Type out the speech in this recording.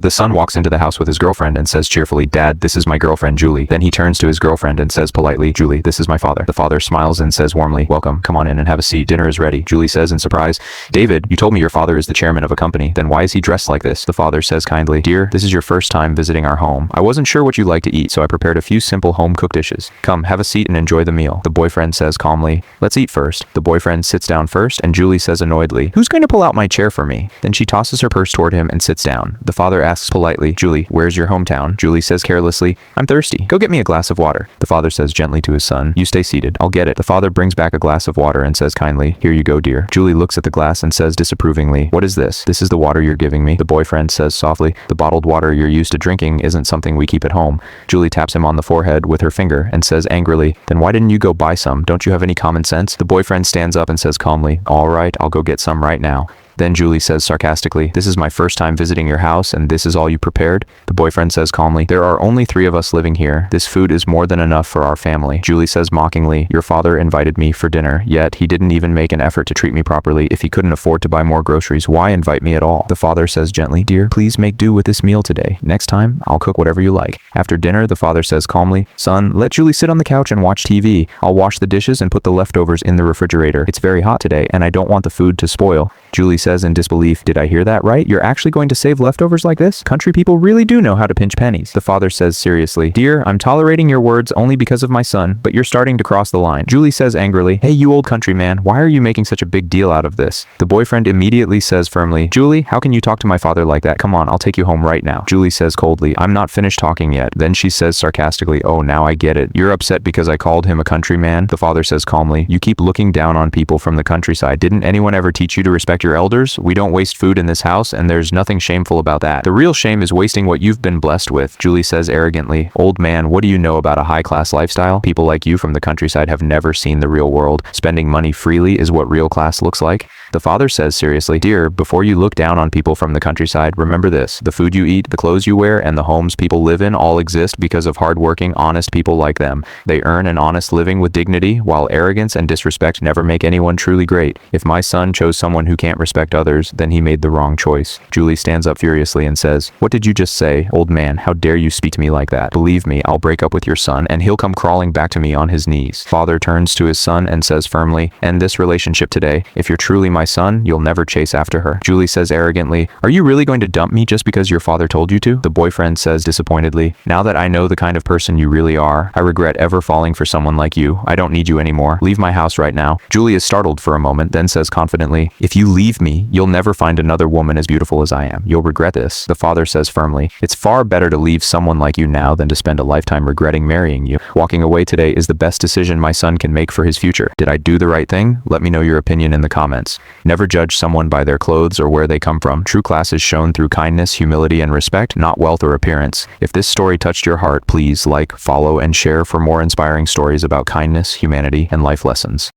The son walks into the house with his girlfriend and says cheerfully, "Dad, this is my girlfriend Julie." Then he turns to his girlfriend and says politely, "Julie, this is my father." The father smiles and says warmly, "Welcome, come on in and have a seat. Dinner is ready." Julie says in surprise, "David, you told me your father is the chairman of a company. Then why is he dressed like this?" The father says kindly, "Dear, this is your first time visiting our home. I wasn't sure what you like to eat, so I prepared a few simple home-cooked dishes. Come, have a seat and enjoy the meal." The boyfriend says calmly, "Let's eat first." The boyfriend sits down first and Julie says annoyedly, "Who's going to pull out my chair for me?" Then she tosses her purse toward him and sits down. The father asks politely, "Julie, where's your hometown?" Julie says carelessly, "I'm thirsty. Go get me a glass of water." The father says gently to his son, "You stay seated. I'll get it." The father brings back a glass of water and says kindly, "Here you go, dear." Julie looks at the glass and says disapprovingly, "What is this?" "This is the water you're giving me." The boyfriend says softly, "The bottled water you're used to drinking isn't something we keep at home." Julie taps him on the forehead with her finger and says angrily, "Then why didn't you go buy some? Don't you have any common sense?" The boyfriend stands up and says calmly, "All right, I'll go get some right now." Then Julie says sarcastically, "This is my first time visiting your house and this is all you prepared?" The boyfriend says calmly, "There are only 3 of us living here. This food is more than enough for our family." Julie says mockingly, "Your father invited me for dinner, yet he didn't even make an effort to treat me properly. If he couldn't afford to buy more groceries, why invite me at all?" The father says gently, "Dear, please make do with this meal today. Next time, I'll cook whatever you like." After dinner, the father says calmly, "Son, let Julie sit on the couch and watch TV. I'll wash the dishes and put the leftovers in the refrigerator. It's very hot today and I don't want the food to spoil." Julie says in disbelief, "Did I hear that right? You're actually going to save leftovers like this? Country people really do know how to pinch pennies." The father says seriously, "Dear, I'm tolerating your words only because of my son, but you're starting to cross the line." Julie says angrily, "Hey, you old country man, why are you making such a big deal out of this?" The boyfriend immediately says firmly, "Julie, how can you talk to my father like that? Come on, I'll take you home right now." Julie says coldly, "I'm not finished talking yet." Then she says sarcastically, "Oh, now I get it. You're upset because I called him a country man?" The father says calmly, "You keep looking down on people from the countryside. Didn't anyone ever teach you to respect your elders? We don't waste food in this house and there's nothing shameful about that. The real shame is wasting what you've been blessed with." Julie says arrogantly, "Old man, what do you know about a high-class lifestyle? People like you from the countryside have never seen the real world. Spending money freely is what real class looks like." The father says seriously, "Dear, before you look down on people from the countryside, remember this. The food you eat, the clothes you wear, and the homes people live in all exist because of hard-working, honest people like them. They earn an honest living with dignity, while arrogance and disrespect never make anyone truly great. If my son chose someone who can't respect others, then he made the wrong choice." Julie stands up furiously and says, "What did you just say? Old man, how dare you speak to me like that? Believe me, I'll break up with your son and he'll come crawling back to me on his knees." Father turns to his son and says firmly, "End this relationship today. If you're truly my son, you'll never chase after her." Julie says arrogantly, "Are you really going to dump me just because your father told you to?" The boyfriend says disappointedly, "Now that I know the kind of person you really are, I regret ever falling for someone like you. I don't need you anymore. Leave my house right now." Julie is startled for a moment, then says confidently, "If you leave me, you'll never find another woman as beautiful as I am. You'll regret this." The father says firmly, "It's far better to leave someone like you now than to spend a lifetime regretting marrying you. Walking away today is the best decision my son can make for his future. Did I do the right thing? Let me know your opinion in the comments. Never judge someone by their clothes or where they come from. True class is shown through kindness, humility, and respect, not wealth or appearance." If this story touched your heart, please like, follow, and share for more inspiring stories about kindness, humanity, and life lessons.